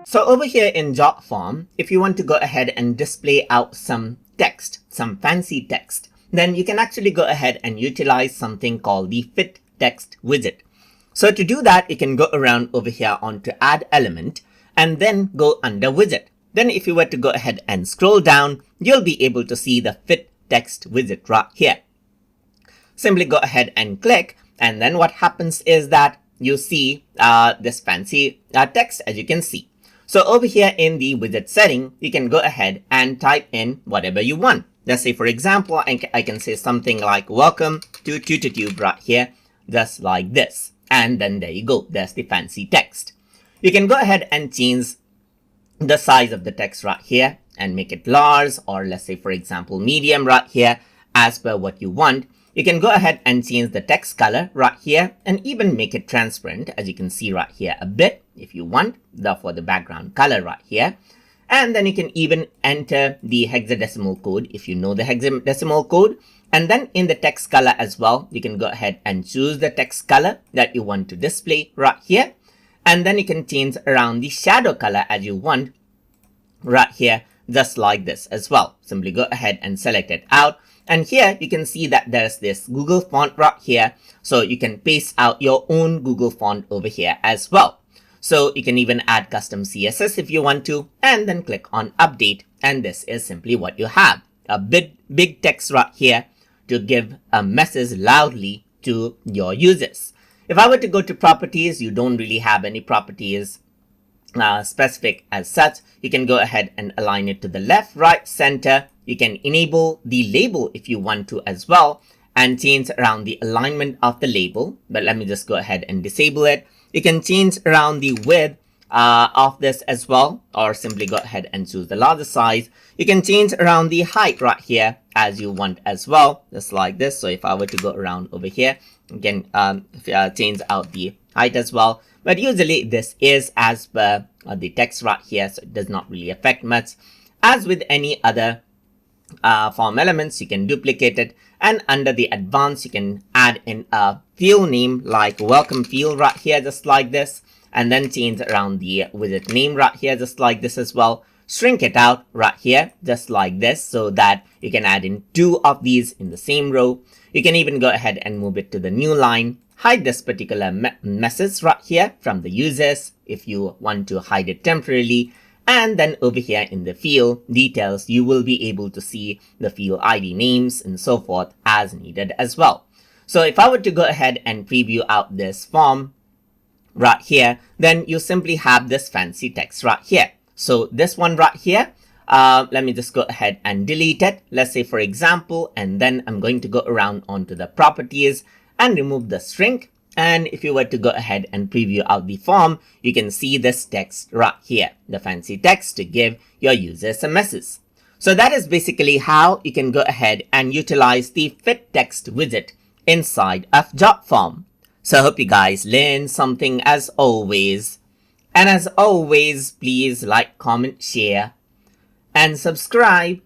So over here in Jotform, if you want to go ahead and display out some text, some fancy text, then you can actually go ahead and utilize something called the Fit Text Widget. So to do that, you can go around over here onto Add Element and then go under Widget. Then if you were to go ahead and scroll down, you'll be able to see the Fit Text Widget right here. Simply go ahead and click, and then what happens is that you see this fancy text, as you can see. So over here in the widget setting, you can go ahead and type in whatever you want. Let's say, for example, I can say something like welcome to TutorTube right here, just like this. And then there you go. There's the fancy text. You can go ahead and change the size of the text right here and make it large, or let's say, for example, medium right here, as per what you want. You can go ahead and change the text color right here and even make it transparent, as you can see right here a bit if you want, for the background color right here. And then you can even enter the hexadecimal code if you know the hexadecimal code. And then in the text color as well, you can go ahead and choose the text color that you want to display right here. And then you can change around the shadow color as you want right here, just like this as well. Simply go ahead and select it out. And here you can see that there's this Google font right here. So you can paste out your own Google font over here as well. So you can even add custom CSS if you want to, and then click on update. And this is simply what you have. A big text right here to give a message loudly to your users. If I were to go to properties, you don't really have any properties specific as such. You can go ahead and align it to the left, right, center. You can enable the label if you want to as well, and change around the alignment of the label. But let me just go ahead and disable it. You can change around the width of this as well, or simply go ahead and choose the larger size. You can change around the height right here as you want as well, just like this. So if I were to go around over here, you can change out the height as well. But usually this is as per the text right here, so it does not really affect much. As with any other form elements, you can duplicate it, and under the advanced you can add in a field name like welcome field right here, just like this, and then change around the widget name right here, just like this as well. Shrink it out right here, just like this, so that you can add in 2 of these in the same row. You can even go ahead and move it to the new line. Hide this particular message right here from the users if you want to hide it temporarily. And then over here in the field details, you will be able to see the field ID names and so forth as needed as well. So if I were to go ahead and preview out this form right here, then you simply have this fancy text right here. So this one right here, let me just go ahead and delete it. Let's say, for example, and then I'm going to go around onto the properties and remove the shrink. And if you were to go ahead and preview out the form, you can see this text right here, the fancy text to give your users a message. So that is basically how you can go ahead and utilize the Fit Text Widget inside of Jotform. So I hope you guys learned something as always. And as always, please like, comment, share, and subscribe.